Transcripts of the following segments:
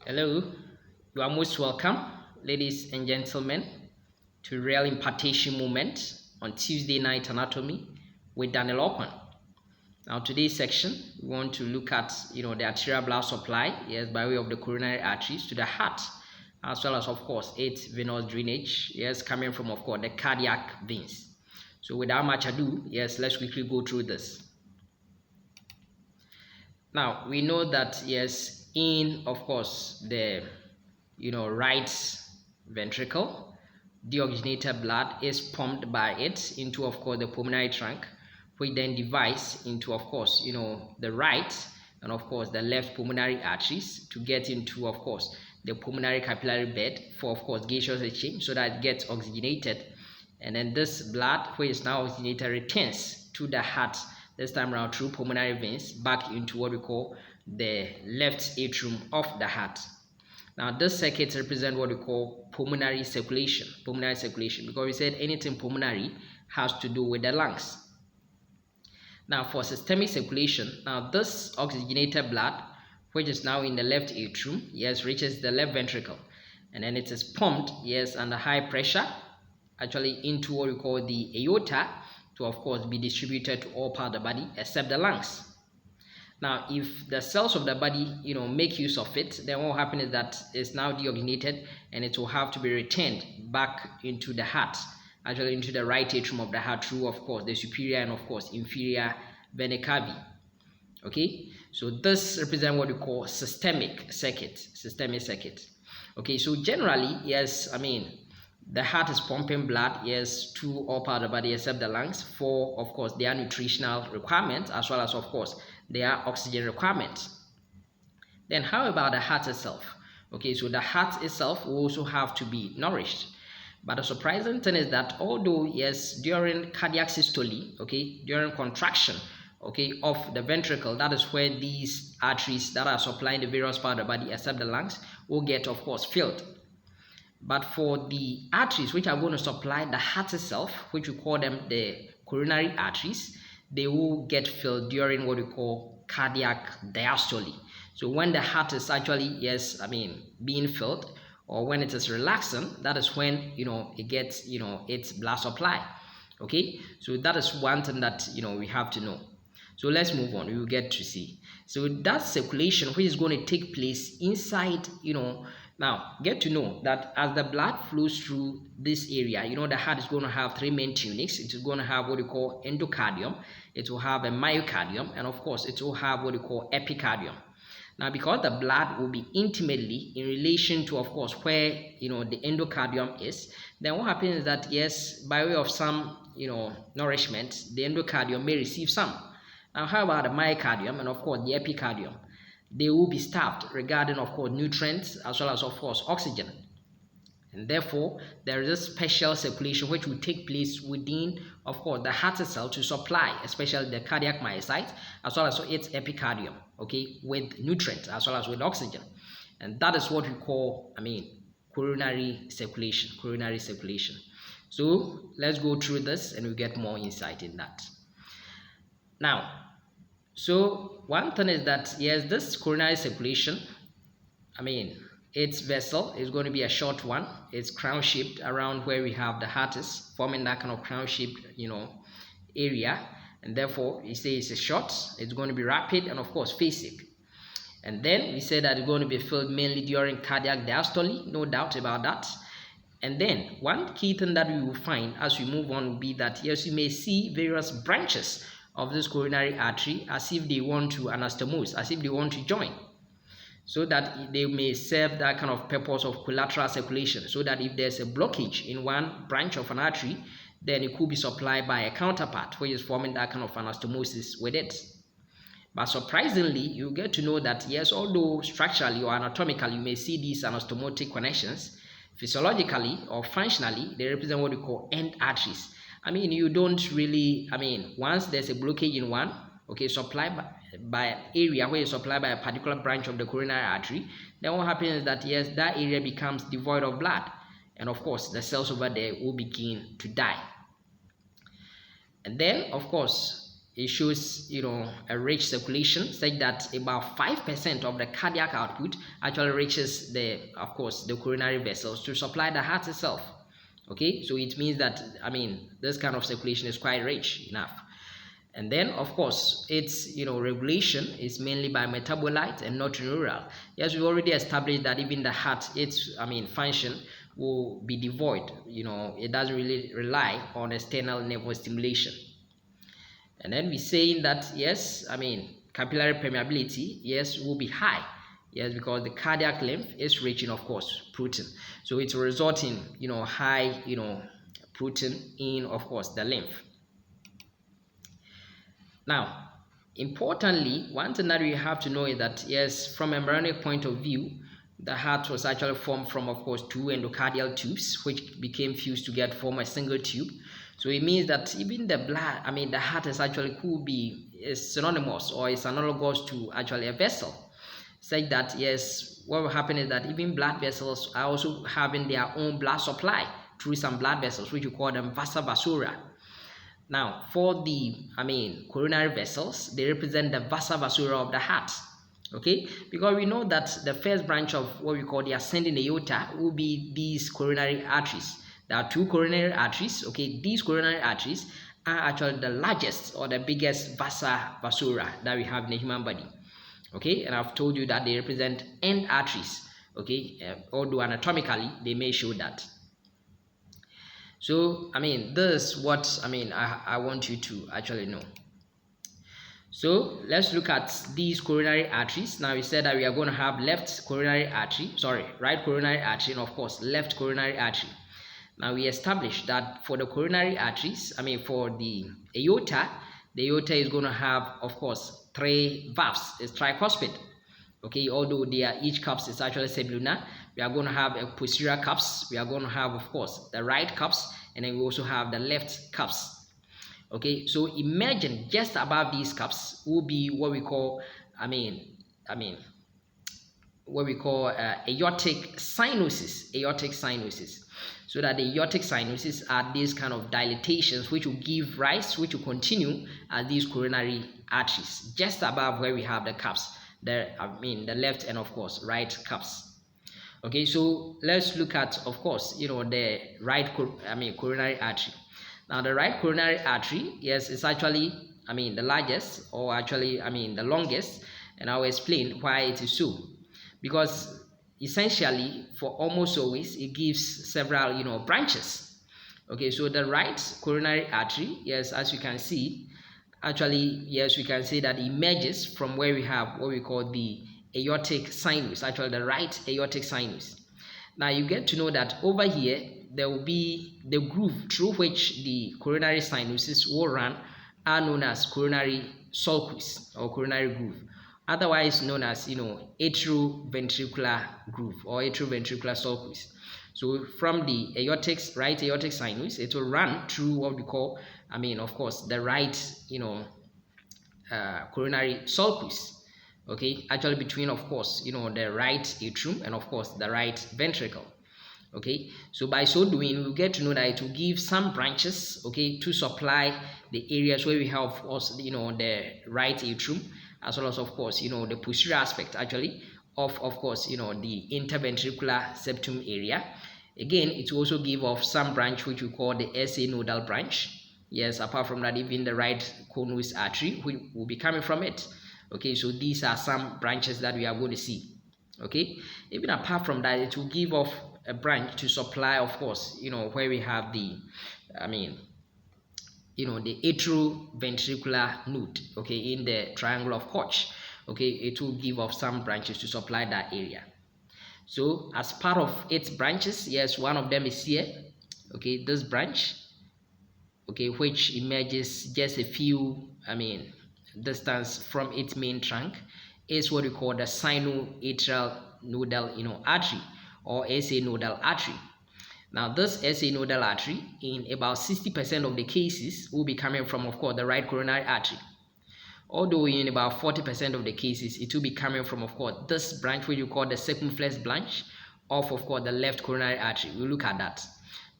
Hello, you are most welcome, ladies and gentlemen, to Real Impartation Moment on Tuesday Night Anatomy with Daniel Okwan. Now, today's section, we want to look at the arterial blood supply, yes, by way of the coronary arteries to the heart, as well as, of course, its venous drainage, yes, coming from, of course, the cardiac veins. So, without much ado, yes, let's quickly go through this. Now, we know that, yes, in, of course, the right ventricle, deoxygenated blood is pumped by it into, of course, the pulmonary trunk, which then divides into, of course, the right and, of course, the left pulmonary arteries to get into, of course, the pulmonary capillary bed for, of course, gaseous exchange, so that it gets oxygenated, and then this blood, which is now oxygenated, returns to the heart, this time around through pulmonary veins, back into what we call the left atrium of the heart. Now, this circuit represents what we call pulmonary circulation, because we said anything pulmonary has to do with the lungs. Now, for systemic circulation, now this oxygenated blood, which is now in the left atrium, yes, reaches the left ventricle, and then it is pumped, yes, under high pressure, actually into what we call the aorta, to, of course, be distributed to all parts of the body except the lungs. Now, if the cells of the body, make use of it, then what will happen is that it's now deoxygenated and it will have to be returned back into the heart, actually into the right atrium of the heart through, of course, the superior and, of course, inferior vena cava. Okay, so this represents what we call systemic circuit. Okay, so generally, yes, the heart is pumping blood, yes, to all parts of the body except the lungs for, of course, their nutritional requirements, as well as, of course, their oxygen requirements. Then how about the heart itself? Okay, so the heart itself will also have to be nourished. But the surprising thing is that although, yes, during cardiac systole, okay, during contraction, okay, of the ventricle, that is where these arteries that are supplying the various parts of the body except the lungs will get, of course, filled. But for the arteries which are going to supply the heart itself, which we call them the coronary arteries, they will get filled during what we call cardiac diastole. So when the heart is actually, yes, being filled, or when it is relaxing, that is when, it gets, its blood supply. Okay, so that is one thing that, we have to know. So let's move on, we will get to see. So that circulation which is going to take place inside, now, get to know that as the blood flows through this area, the heart is going to have three main tunics. It is going to have what we call endocardium, it will have a myocardium, and of course, it will have what we call epicardium. Now, because the blood will be intimately in relation to, of course, where, the endocardium is, then what happens is that, yes, by way of some, nourishment, the endocardium may receive some. Now, how about the myocardium and, of course, the epicardium? They will be starved regarding, of course, nutrients as well as, of course, oxygen. And therefore, there is a special circulation which will take place within, of course, the heart itself to supply, especially the cardiac myocytes, as well as its epicardium, okay, with nutrients as well as with oxygen. And that is what we call, coronary circulation. So let's go through this and we'll get more insight in that. Now, so one thing is that, yes, this coronary circulation, its vessel is going to be a short one. It's crown shaped around where we have the heart is, forming that kind of crown shaped, area. And therefore, we say it's a short, it's going to be rapid, and of course, phasic. And then we say that it's going to be filled mainly during cardiac diastole, no doubt about that. And then one key thing that we will find as we move on will be that, yes, you may see various branches of this coronary artery as if they want to anastomose, as if they want to join, so that they may serve that kind of purpose of collateral circulation, so that if there's a blockage in one branch of an artery, then it could be supplied by a counterpart which is forming that kind of anastomosis with it. But surprisingly, you get to know that, yes, although structurally or anatomically you may see these anastomotic connections, physiologically or functionally they represent what we call end arteries. You don't really, once there's a blockage in one, okay, supplied by an area where it's supplied by a particular branch of the coronary artery, then what happens is that, yes, that area becomes devoid of blood. And of course, the cells over there will begin to die. And then, of course, it shows, you know, a rich circulation, such that about 5% of the cardiac output actually reaches the, of course, the coronary vessels to supply the heart itself. Okay, so it means that, I mean, this kind of circulation is quite rich enough. And then, of course, its, you know, regulation is mainly by metabolite and not neural. Yes, we already established that even the heart, its, I mean, function will be devoid. You know, it doesn't really rely on external nervous stimulation. And then we're saying that, yes, I mean, capillary permeability, yes, will be high. Yes, because the cardiac lymph is rich in, of course, protein. So it will result in, you know, high, you know, protein in, of course, the lymph. Now, importantly, one thing that we have to know is that, yes, from a embryonic point of view, the heart was actually formed from, of course, two endocardial tubes, which became fused together to form a single tube. So it means that even the blood, I mean, the heart is actually is synonymous or is analogous to actually a vessel. Such that, yes, what will happen is that even blood vessels are also having their own blood supply through some blood vessels, which we call them vasa vasorum. Now, for the, I mean, coronary vessels, they represent the vasa vasorum of the heart. Okay, because we know that the first branch of what we call the ascending aorta will be these coronary arteries. There are two coronary arteries. Okay, these coronary arteries are actually the largest or the biggest vasa vasorum that we have in the human body. Okay, and I've told you that they represent end arteries. Okay, although anatomically they may show that. So, I mean, this is what, I mean, I want you to actually know. So let's look at these coronary arteries. Now we said that we are going to have right coronary artery, and of course left coronary artery. Now we established that for the coronary arteries, I mean for the aorta is going to have, of course, three valves. It's tricuspid. Okay, although each cups is actually sublunar, we are going to have a posterior cups. We are going to have, of course, the right cups, and then we also have the left cups. Okay, so emerging just above these cups will be what we call, aortic sinuses. So that the aortic sinuses are these kind of dilatations which will continue as these coronary arteries just above where we have the cups. The left and, of course, right cups. Okay, so let's look at, of course, you know, the right coronary artery. Now the right coronary artery, yes, is actually, the largest, or actually, the longest, and I'll explain why it is so. Because essentially, for almost always, it gives several, branches. Okay, so the right coronary artery, yes, as you can see, actually, yes, we can say that it emerges from where we have what we call the aortic sinus, actually the right aortic sinus. Now you get to know that over here, there will be the groove through which the coronary sinuses will run are known as coronary sulcus or coronary groove, otherwise known as, atrioventricular groove or atrioventricular sulcus. So from the right aortic sinus, it will run through what we call, of course, the right, coronary sulcus. Okay, actually between, of course, the right atrium and, of course, the right ventricle. Okay, so by so doing, we'll get to know that it will give some branches, okay, to supply the areas where we have, of course, the right atrium, as well as, of course, the posterior aspect actually of course, the interventricular septum area. Again, it will also give off some branch which we call the SA nodal branch. Yes, apart from that, even the right conus artery will be coming from it. Okay, so these are some branches that we are going to see. Okay, even apart from that, it will give off a branch to supply, of course, where we have the, the atrioventricular node, okay, in the triangle of Koch. Okay, it will give off some branches to supply that area. So as part of its branches, yes, one of them is here. Okay, this branch, okay, which emerges just a few, distance from its main trunk, is what we call the sinoatrial nodal, artery, or SA nodal artery. Now this SA nodal artery, in about 60% of the cases, will be coming from, of course, the right coronary artery. Although in about 40% of the cases, it will be coming from, of course, this branch which you call the circumflex branch of course, the left coronary artery. We'll look at that.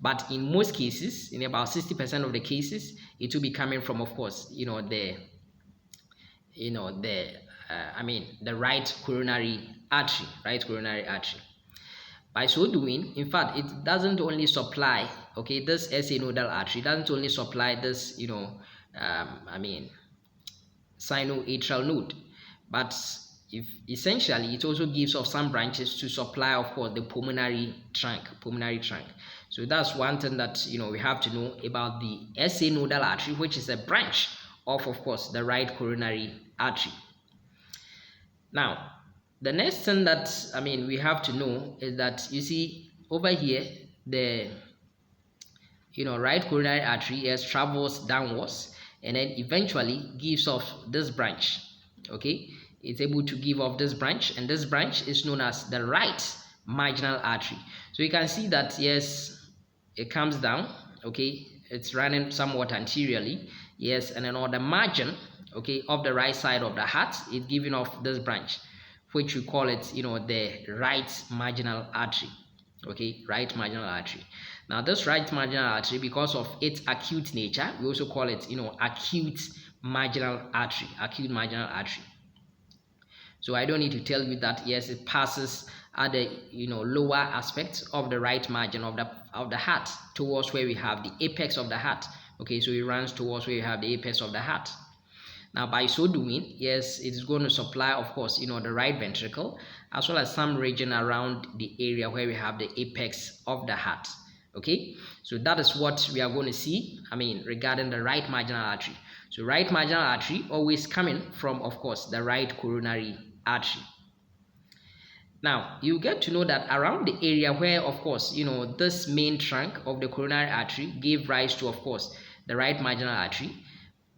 but in most cases, in about 60% of the cases, it will be coming from, of course, the right coronary artery. By so doing, in fact, it doesn't only supply, okay, this SA nodal artery doesn't only supply this, sinoatrial node, but essentially it also gives off some branches to supply, of course, the pulmonary trunk. So that's one thing that we have to know about the SA nodal artery, which is a branch of course, the right coronary artery. Now, the next thing that we have to know is that you see over here the right coronary artery travels downwards and then eventually gives off this branch. Okay, it's able to give off this branch, and this branch is known as the right marginal artery. So you can see that yes, it comes down. Okay, it's running somewhat anteriorly. Yes, and then on the margin, okay, of the right side of the heart, it's giving off this branch, which we call it the right marginal artery. Okay, right marginal artery. Now this right marginal artery, because of its acute nature, we also call it acute marginal artery. So I don't need to tell you that yes, it passes at the lower aspects of the right margin of the heart towards where we have the apex of the heart. Okay, so it runs towards where you have the apex of the heart. Now, by so doing, yes, it is going to supply, of course, the right ventricle, as well as some region around the area where we have the apex of the heart. Okay, so that is what we are going to see, regarding the right marginal artery. So right marginal artery always coming from, of course, the right coronary artery. Now, you get to know that around the area where, of course, this main trunk of the coronary artery gave rise to, of course, the right marginal artery,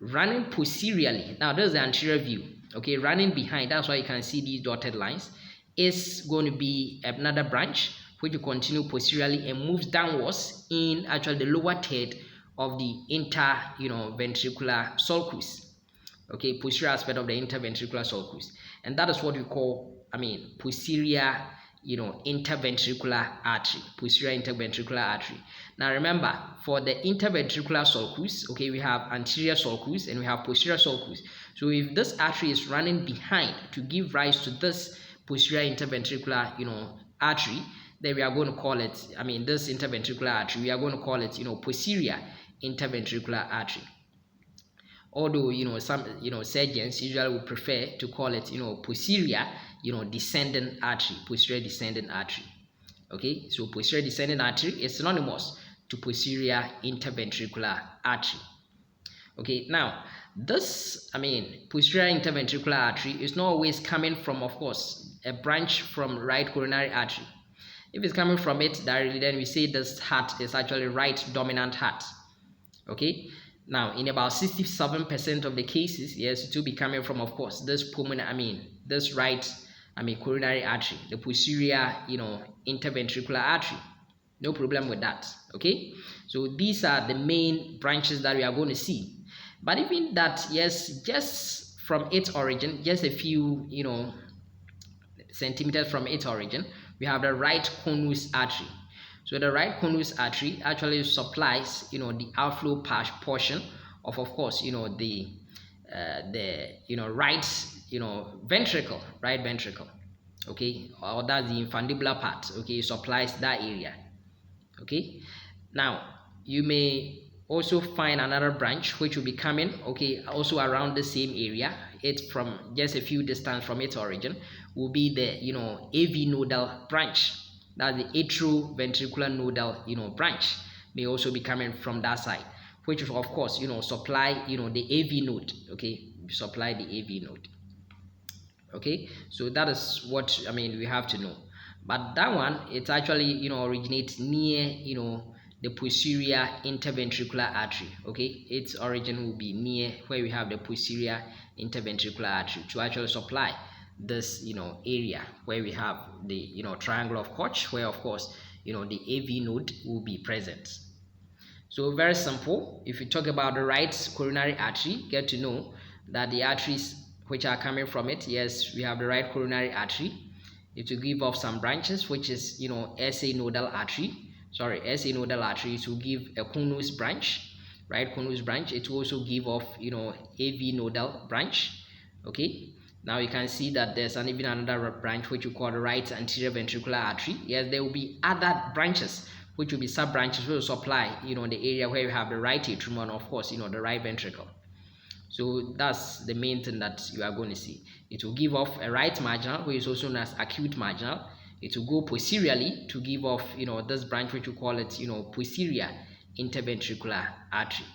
running posteriorly. Now, this is the anterior view. Okay, running behind, that's why you can see these dotted lines, is going to be another branch which will continue posteriorly and moves downwards in actually the lower third of the interventricular sulcus. Okay, posterior aspect of the interventricular sulcus, and that is what we call posterior interventricular artery. Now remember, for the interventricular sulcus, okay, we have anterior sulcus and we have posterior sulcus. So if this artery is running behind to give rise to this posterior interventricular artery, then we are going to call it this interventricular artery, we are going to call it posterior interventricular artery. Although some surgeons usually would prefer to call it posterior descending artery. Okay, so posterior descending artery is synonymous to posterior interventricular artery. Okay, now this posterior interventricular artery is not always coming from, of course, a branch from right coronary artery. If it's coming from it directly, then we say this heart is actually right dominant heart. Okay, now in about 67% of the cases, yes, it will be coming from, of course, this this right coronary artery, the posterior interventricular artery. No problem with that. Okay, so these are the main branches that we are going to see. But even that, yes, just from its origin, just a few centimeters from its origin, we have the right conus artery. So the right conus artery actually supplies the outflow portion of course the right ventricle, okay, or that's the infundibular part. Okay, it supplies that area. Okay, now you may also find another branch which will be coming, okay, also around the same area. It's from just a few distance from its origin, will be the AV nodal branch. That's the atrioventricular nodal branch, may also be coming from that side, which will, of course, supply the AV node. Okay, supply the AV node. Okay, so that is what we have to know. But that one, it actually originates near the posterior interventricular artery. Okay, its origin will be near where we have the posterior interventricular artery to actually supply this area where we have the triangle of Koch, where, of course, the AV node will be present. So very simple. If you talk about the right coronary artery, get to know that the arteries which are coming from it, yes, we have the right coronary artery. It will give off some branches, which is SA nodal artery. SA nodal artery, it will give a conus branch, right? Conus branch. It will also give off, AV nodal branch. Okay, now you can see that there's even another branch which we call the right anterior ventricular artery. Yes, there will be other branches which will be sub branches which will supply, the area where you have the right atrium and of course, the right ventricle. So that's the main thing that you are going to see. It will give off a right marginal, which is also known as acute marginal. It will go posteriorly to give off, this branch which we call it, posterior interventricular artery.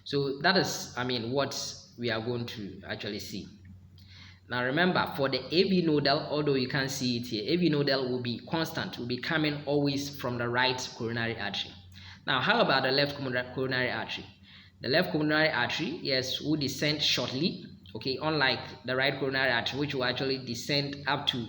So that is, what we are going to actually see. Now remember, for the AV nodal, although you can't see it here, AV nodal will be constant, will be coming always from the right coronary artery. Now, how about the left coronary artery? The left coronary artery, yes, will descend shortly, okay, unlike the right coronary artery, which will actually descend up to,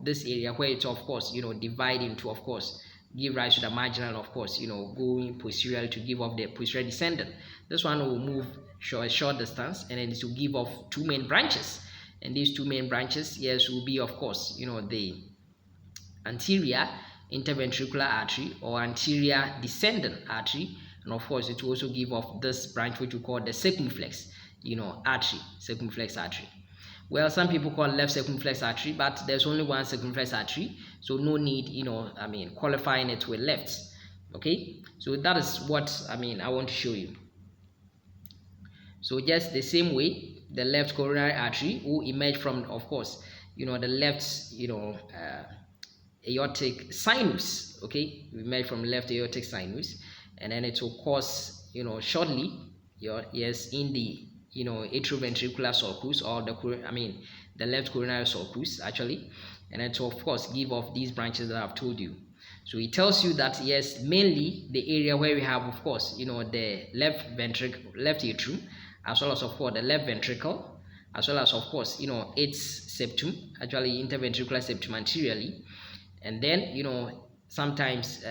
this area where it's, of course, divide into, of course, give rise to the marginal, of course, going posterior to give off the posterior descendant. This one will move a short distance, and then it will give off two main branches. And these two main branches, yes, will be, of course, the anterior interventricular artery or anterior descendant artery, and of course it will also give off this branch which we call the circumflex, artery, circumflex artery. Well, some people call left circumflex artery, but there's only one circumflex artery, so no need, qualifying it with left. Okay, so that is what I want to show you. So just the same way, the left coronary artery will emerge from, of course, the left, aortic sinus. Okay, we emerge from left aortic sinus, and then it will cause, shortly, in the, atrioventricular sulcus, or the left coronary sulcus actually, and it will of course give off these branches that I've told you. So it tells you that yes, mainly the area where we have, of course, the left atrium, as well as of course the left ventricle, as well as of course its septum, actually interventricular septum anteriorly, and then sometimes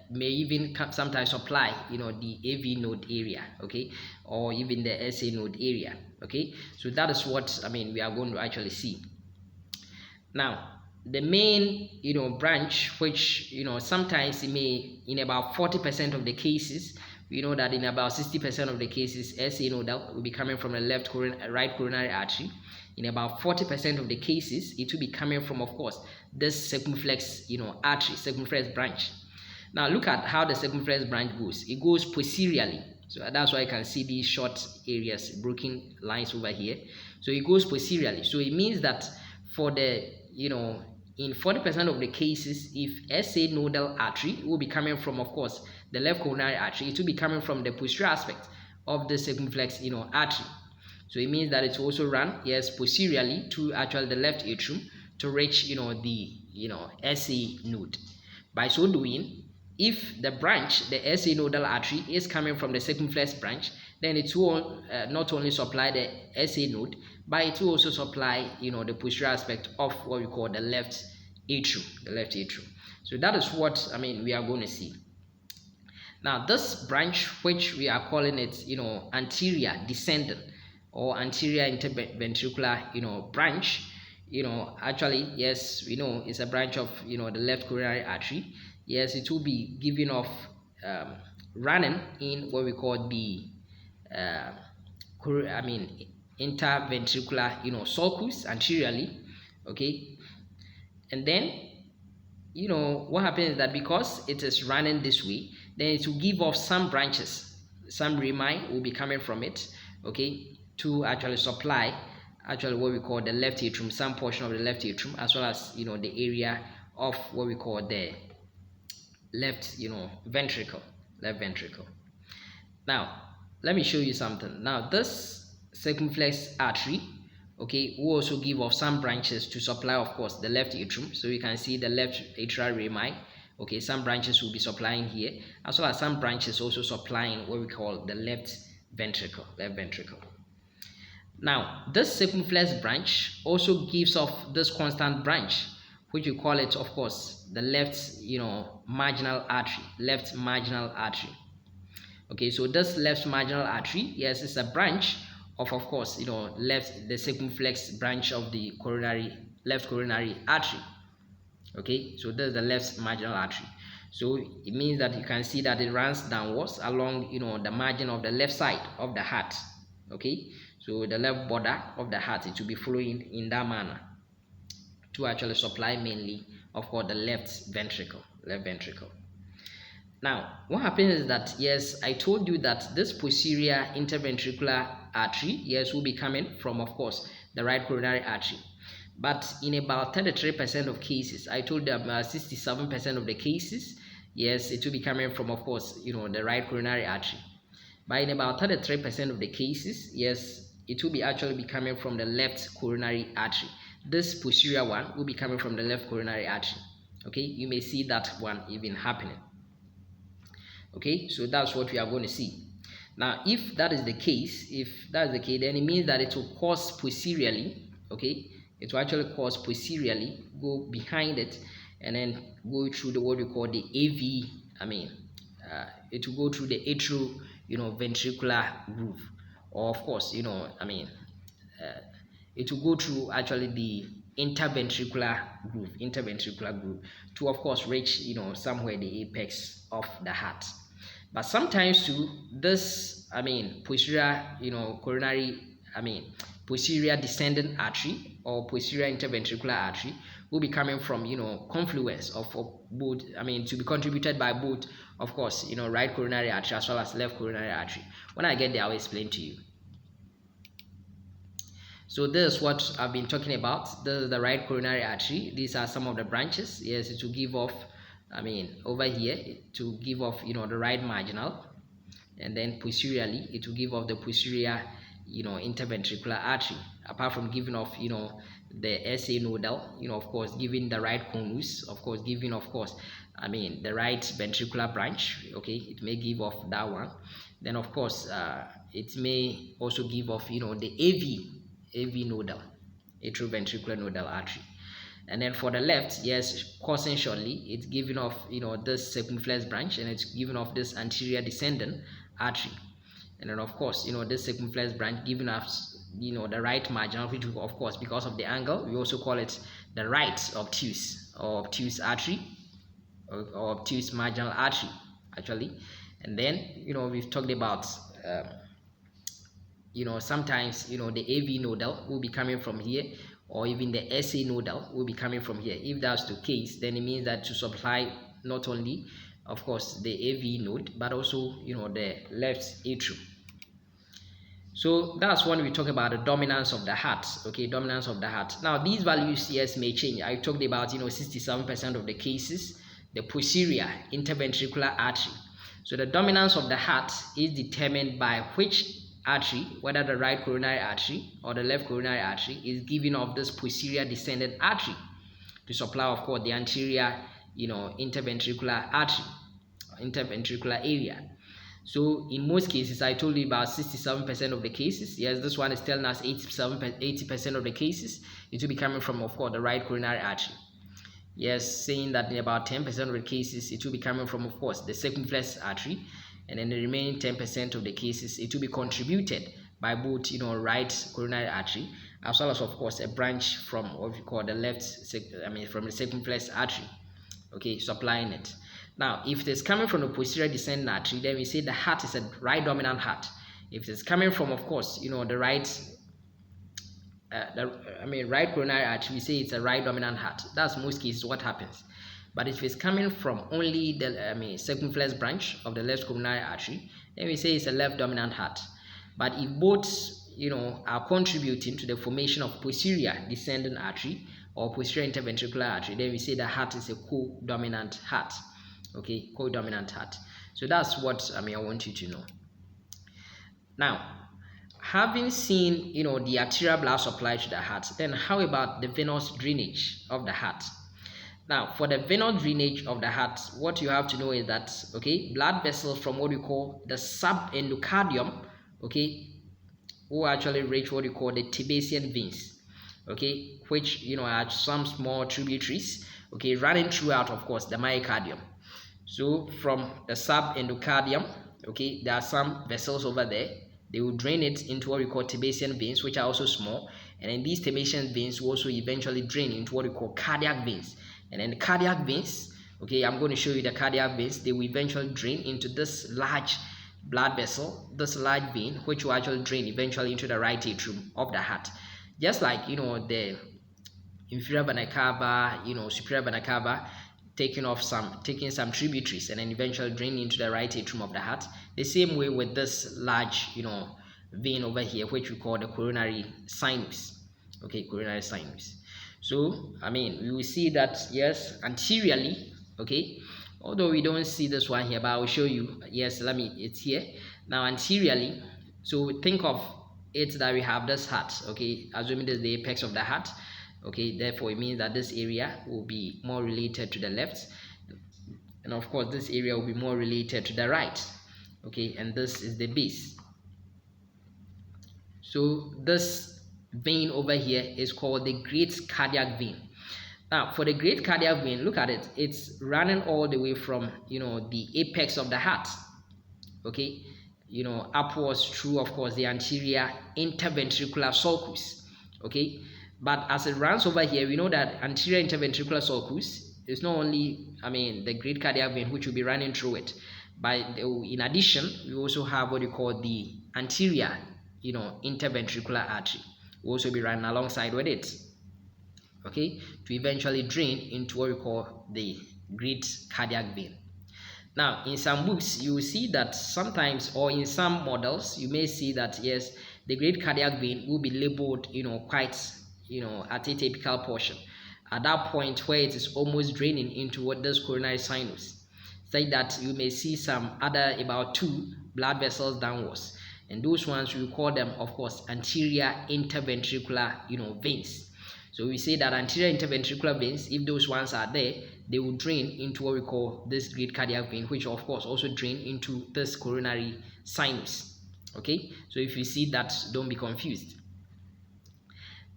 may even sometimes supply the AV node area, okay, or even the SA node area. Okay, so that is what we are going to actually see. Now the main branch, which sometimes it may, in about 40% of the cases, we know that in about 60% of the cases, SA nodal will be coming from the right coronary artery. In about 40% of the cases, it will be coming from, of course, this circumflex artery, circumflex branch. Now look at how the circumflex branch goes. It goes posteriorly, so that's why I can see these short areas, broken lines over here. So it goes posteriorly, so it means that for the in 40% of the cases, if SA nodal artery will be coming from, of course, the left coronary artery, it will be coming from the posterior aspect of the circumflex artery. So it means that it will also run, yes, posteriorly to actually the left atrium to reach the SA node. By so doing, if the branch, the SA nodal artery, is coming from the circumflex branch, then it will not only supply the SA node, but it will also supply the posterior aspect of what we call the left atrium, So that is what we are going to see. Now this branch, which we are calling it anterior descendant or anterior interventricular branch, actually, yes, we know it's a branch of the left coronary artery. Yes, it will be giving off running in what we call the interventricular sulcus anteriorly. Okay, and then what happens is that because it is running this way, then it will give off some branches, some rami will be coming from it, okay, to actually supply what we call the left atrium, some portion of the left atrium, as well as the area of what we call the left ventricle. Now let me show you something. Now this circumflex artery, okay, will also give off some branches to supply, of course, the left atrium. So you can see the left atrial rami. Okay, some branches will be supplying here, as well as some branches also supplying what we call the left ventricle. Now this circumflex branch also gives off this constant branch, which we call it, of course, the left marginal artery. Okay, so this left marginal artery, yes, it's a branch of course, the circumflex branch of the left coronary artery. Okay, so this is the left marginal artery. So it means that you can see that it runs downwards along, the margin of the left side of the heart. Okay, so the left border of the heart, it will be flowing in that manner to actually supply mainly, of course, the left ventricle. Now, what happens is that, yes, I told you that this posterior interventricular artery, yes, will be coming from, of course, the right coronary artery. But in about 33% of cases, I told them 67% of the cases, yes, it will be coming from, of course, the right coronary artery. But in about 33% of the cases, yes, it will be actually be coming from the left coronary artery. This posterior one will be coming from the left coronary artery. Okay, you may see that one even happening. Okay, so that's what we are going to see. Now, if that is the case, then it means that it will course posteriorly. Okay, it will actually course posteriorly, go behind it, and then go through what we call the it will go through the atrial, ventricular groove, or of course, it will go through actually the interventricular groove to, of course, reach, somewhere the apex of the heart. But sometimes too, this posterior, posterior descending artery or posterior interventricular artery will be coming from, confluence of both, to be contributed by both, of course, right coronary artery as well as left coronary artery. When I get there, I'll explain to you. So this is what I've been talking about. This is the right coronary artery. These are some of the branches. Yes, it will give off, over here, to give off, the right marginal, and then posteriorly, it will give off the posterior, interventricular artery. Apart from giving off, the SA nodal, of course, giving the right conus, of course, giving, of course, the right ventricular branch. Okay, it may give off that one. Then, of course, it may also give off, the AV nodal, atrioventricular nodal artery. And then for the left, yes, coursing shortly, it's giving off, this circumflex branch, and it's giving off this anterior descending artery. And then, of course, this circumflex branch giving us, the right marginal, which, of course, because of the angle, we also call it the right obtuse or obtuse artery, or obtuse marginal artery, actually. And then, we've talked about sometimes, the AV nodal will be coming from here, or even the SA nodal will be coming from here. If that's the case, then it means that to supply not only, of course, the AV node, but also, the left atrium. So that's when we talk about the dominance of the heart. Okay, dominance of the heart. Now, these values, yes, may change. I talked about, 67% of the cases, the posterior interventricular artery. So the dominance of the heart is determined by which artery, whether the right coronary artery or the left coronary artery, is giving off this posterior descending artery to supply, of course, the anterior, interventricular artery, interventricular area. So in most cases, I told you about 67% of the cases. Yes, this one is telling us 80% of the cases, it will be coming from, of course, the right coronary artery. Yes, saying that in about 10% of the cases, it will be coming from, of course, the circumflex artery. And then the remaining 10% of the cases, it will be contributed by both, right coronary artery, as well as, of course, a branch from what we call the left, from the circumflex artery, okay, supplying it. Now, if it is coming from the posterior descending artery, then we say the heart is a right dominant heart. If it is coming from, of course, the right, right coronary artery, we say it's a right dominant heart. That's most cases what happens. But if it's coming from only the circumflex branch of the left coronary artery, then we say it's a left dominant heart. But if both, are contributing to the formation of posterior descending artery or posterior interventricular artery, then we say the heart is a co-dominant heart. Okay, co-dominant heart. So that's what I want you to know. Now, having seen, the arterial blood supply to the heart, then how about the venous drainage of the heart? Now, for the venous drainage of the heart, what you have to know is that, okay, blood vessels from what we call the subendocardium, okay, will actually reach what we call the Tibiacean veins, okay, which, are some small tributaries, okay, running throughout, of course, the myocardium. So from the subendocardium, okay, there are some vessels over there. They will drain it into what we call Tibiacean veins, which are also small. And then these Tibiacean veins will also eventually drain into what we call cardiac veins. And then the cardiac veins, okay, I'm going to show you the cardiac veins. They will eventually drain into this large blood vessel, this large vein, which will actually drain eventually into the right atrium of the heart. Just like, you know, the inferior vena cava, you know, superior vena cava, taking some tributaries and then eventually draining into the right atrium of the heart. The same way with this large, you know, vein over here, which we call the coronary sinus. Okay, coronary sinus. So I mean, we will see that yes, anteriorly, okay, although we don't see this one here, but I will show you. Yes, it's here now anteriorly. So think of it that we have this heart, okay, assuming this is the apex of the heart. Okay, therefore it means that this area will be more related to the left, and of course this area will be more related to the right. Okay, and this is the base. So this vein over here is called the great cardiac vein. Now for the great cardiac vein, look at it, it's running all the way from, you know, the apex of the heart, okay, you know, upwards through, of course, the anterior interventricular sulcus. Okay, but as it runs over here, we know that anterior interventricular sulcus is not only, I mean, the great cardiac vein which will be running through it, but in addition, we also have what you call the anterior, you know, interventricular artery will also be running alongside with it. Okay, to eventually drain into what we call the great cardiac vein. Now, in some books, you will see that sometimes, or in some models, you may see that yes, the great cardiac vein will be labeled, you know, quite, you know, at a typical portion, at that point where it is almost draining into what this coronary sinus, say that you may see some other about 2 blood vessels downwards, and those ones we call them, of course, anterior interventricular, you know, veins. So we say that anterior interventricular veins, if those ones are there, they will drain into what we call this great cardiac vein, which of course also drain into this coronary sinus. Okay, so if you see that, don't be confused.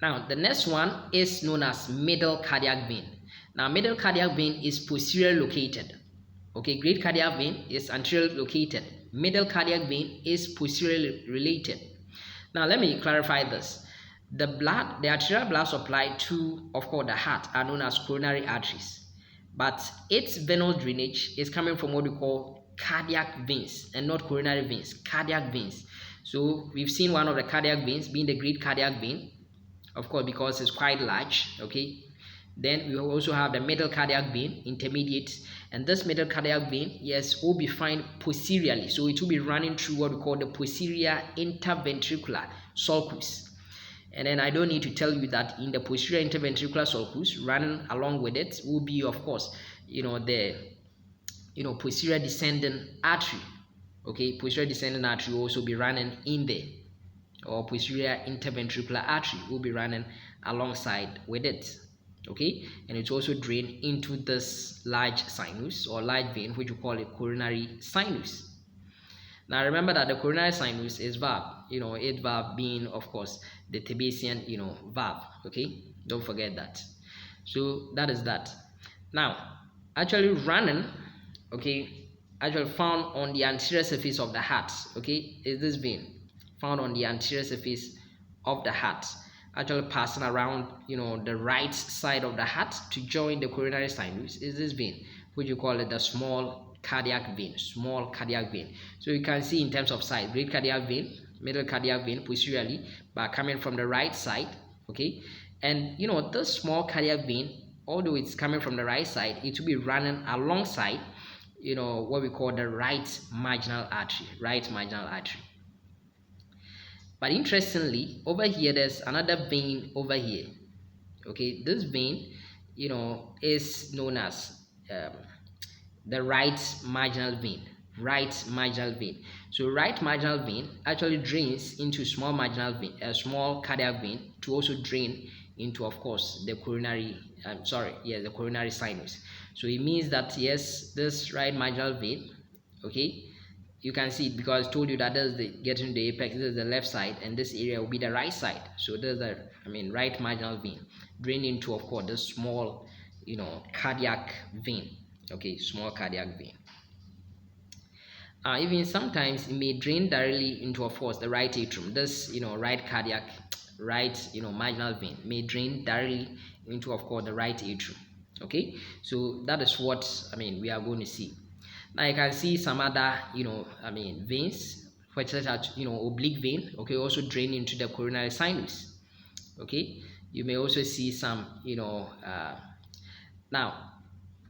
Now the next one is known as middle cardiac vein. Now middle cardiac vein is posterior located. Okay, great cardiac vein is anterior located. Middle cardiac vein is posterior related. Now let me clarify this. The arterial blood supply to, of course, the heart are known as coronary arteries, but its venous drainage is coming from what we call cardiac veins and not coronary veins, cardiac veins. So we've seen one of the cardiac veins being the great cardiac vein, of course, because it's quite large. Okay, then we also have the middle cardiac vein, intermediate, and this middle cardiac vein, yes, will be found posteriorly, so it will be running through what we call the posterior interventricular sulcus. And then I don't need to tell you that in the posterior interventricular sulcus, running along with it will be, of course, you know, the, you know, posterior descending artery. Okay, posterior descending artery will also be running in there, or posterior interventricular artery will be running alongside with it. Okay, and it's also drained into this large sinus or large vein, which we call it coronary sinus. Now remember that the coronary sinus is valve, you know, its valve being, of course, the Thebesian, you know, valve. Okay, don't forget that. So that is that. Now, actually running, okay, actually found on the anterior surface of the heart, okay, is this vein found on the anterior surface of the heart, actually passing around, you know, the right side of the heart to join the coronary sinus, is this vein, which you call it the small cardiac vein, small cardiac vein. So you can see in terms of size, great cardiac vein, middle cardiac vein posteriorly, but coming from the right side. Okay, and you know, this small cardiac vein, although it's coming from the right side, it will be running alongside, you know, what we call the right marginal artery, But interestingly, over here there's another vein over here. Okay, this vein, you know, is known as the right marginal vein. So right marginal vein actually drains into small marginal vein, a small cardiac vein, to also drain into, of course, the coronary the coronary sinus. So it means that yes, this right marginal vein, okay, you can see it because I told you that this is the getting the apex, this is the left side, and this area will be the right side. So there's the right marginal vein drain into, of course, the small, you know, cardiac vein. Okay, small cardiac vein. Even sometimes it may drain directly into, of course, the right atrium. This, you know, right marginal vein may drain directly into, of course, the right atrium. Okay, so that is what we are going to see. Now you can see some other veins, such as oblique vein, okay, also drain into the coronary sinus. Okay, you may also see some now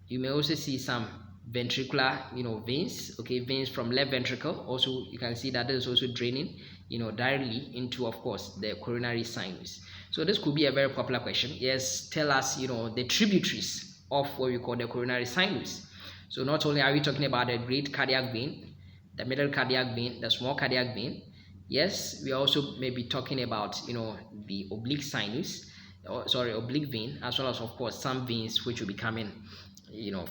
you may also see some ventricular veins, okay, veins from left ventricle. Also you can see that is also draining directly into, of course, the coronary sinus. So this could be a very popular question. Yes, tell us the tributaries of what we call the coronary sinus. So not only are we talking about the great cardiac vein, the middle cardiac vein, the small cardiac vein, yes, we also may be talking about the oblique sinus, or sorry, oblique vein, as well as, of course, some veins which will be coming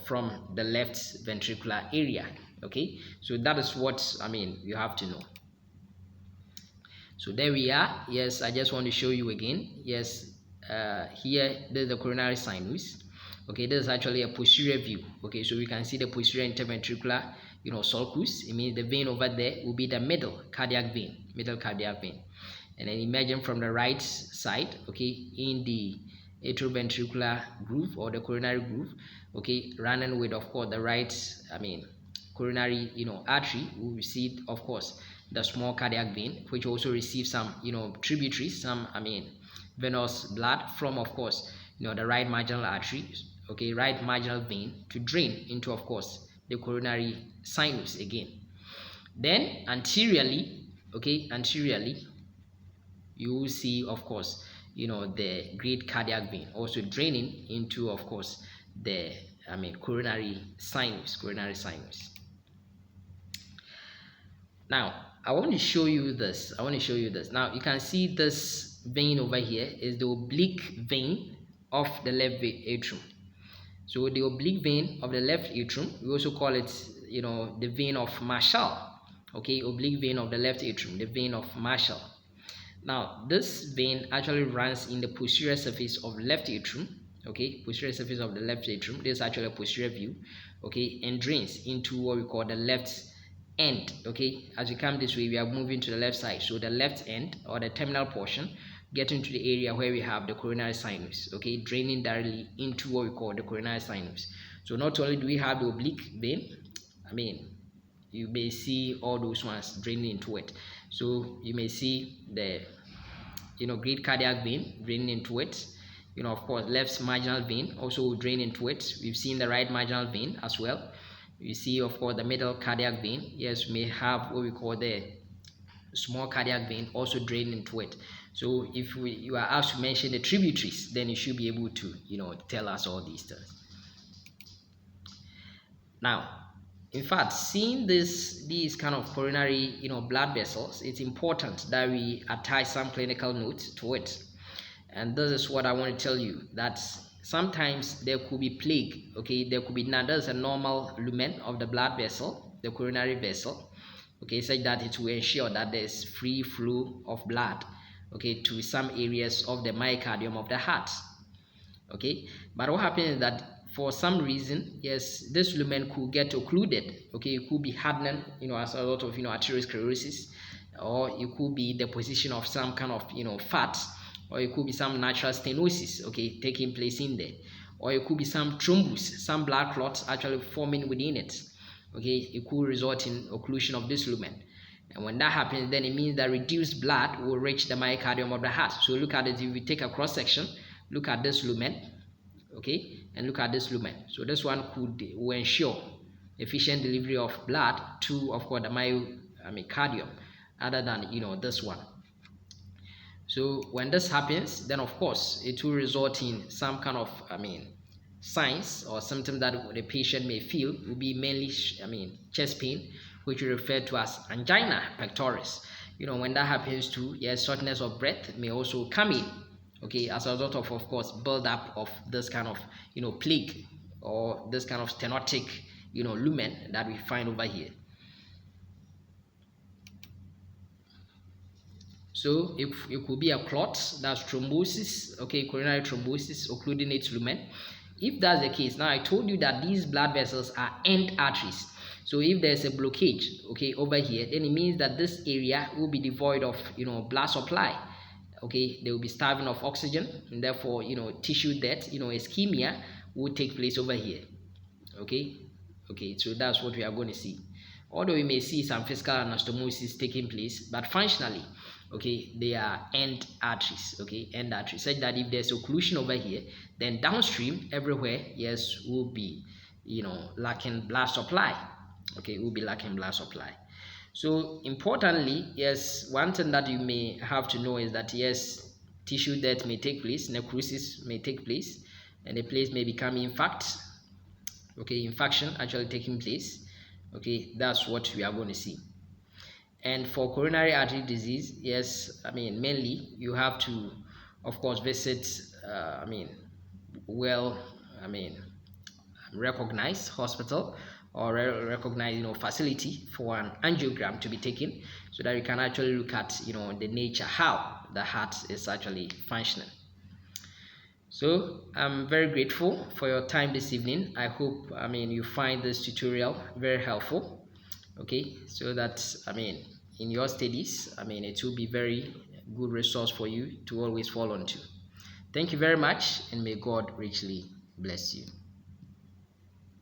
from the left ventricular area. Okay, so that is what you have to know. So there we are. Yes, I just want to show you again. Yes, here there's the coronary sinus. Okay, this is actually a posterior view. Okay, so we can see the posterior interventricular sulcus. It means the vein over there will be the middle cardiac vein, and then emerging from the right side, okay, in the atrioventricular groove or the coronary groove, okay, running with, of course, the right coronary artery, will receive, of course, the small cardiac vein, which also receives some tributaries, some venous blood from, of course, the right marginal artery, okay, right marginal vein, to drain into, of course, the coronary sinus again. Then anteriorly, okay, you will see, of course, the great cardiac vein also draining into, of course, the coronary sinus. Now I want to show you this. Now you can see this vein over here is the oblique vein of the left atrium. So the oblique vein of the left atrium, we also call it the vein of Marshall. Okay, oblique vein of the left atrium, the vein of Marshall. Now this vein actually runs in the posterior surface of left atrium. Okay, posterior surface of the left atrium. This is actually a posterior view. Okay, and drains into what we call the left end. Okay, as we come this way, we are moving to the left side. So the left end, or the terminal portion, getting to the area where we have the coronary sinus. Okay, draining directly into what we call the coronary sinus. So not only do we have the oblique vein, you may see all those ones draining into it. So you may see the great cardiac vein draining into it. Of course, left marginal vein also will drain into it. We've seen the right marginal vein as well. You see, of course, the middle cardiac vein. Yes, we may have what we call the small cardiac vein also drain into it. So if you are asked to mention the tributaries, then you should be able to tell us all these things. Now, in fact, seeing these kind of coronary blood vessels, it's important that we attach some clinical notes to it. And this is what I want to tell you, that sometimes there could be plaque. Okay, there could be there's a normal lumen of the blood vessel, the coronary vessel, okay, such that it will ensure that there's free flow of blood, okay, to some areas of the myocardium of the heart. Okay, but what happens is that for some reason, yes, this lumen could get occluded. Okay, it could be hardening, as a result of arteriosclerosis, or it could be the position of some kind of fat, or it could be some natural stenosis, okay, taking place in there, or it could be some thrombus, some blood clots actually forming within it. Okay, it could result in occlusion of this lumen, and when that happens, then it means that reduced blood will reach the myocardium of the heart. So look at it. If we take a cross section, look at this lumen, okay, and look at this lumen. So this one will ensure efficient delivery of blood to, of course, the myocardium, other than this one. So when this happens, then of course it will result in some kind of signs or symptoms that the patient may feel. Will be mainly chest pain, which we refer to as angina pectoris. When that happens too, yes, shortness of breath may also come in, okay, as a result of course, build up of this kind of plaque, or this kind of stenotic lumen that we find over here. So if it could be a clot, that's thrombosis, okay, coronary thrombosis occluding its lumen. If that's the case, now I told you that these blood vessels are end arteries. So if there's a blockage, okay, over here, then it means that this area will be devoid of blood supply. Okay, they will be starving of oxygen, and therefore tissue death, ischemia will take place over here. Okay, so that's what we are going to see. Although we may see some physical anastomosis taking place, but functionally, okay, they are end arteries, okay, end arteries, such that if there's occlusion over here, then downstream everywhere, yes, will be, lacking blood supply. Okay, will be lacking blood supply. So importantly, yes, one thing that you may have to know is that yes, tissue death may take place, necrosis may take place, and the place may become infarct. Okay, infarction actually taking place. Okay, that's what we are going to see. And for coronary artery disease, yes, mainly you have to, of course, visit well, recognized hospital or recognized facility for an angiogram to be taken, so that you can actually look at the nature how the heart is actually functioning. So I'm very grateful for your time this evening. I hope you find this tutorial very helpful. Okay, so that in your studies, it will be very good resource for you to always fall onto. Thank you very much, and may God richly bless you.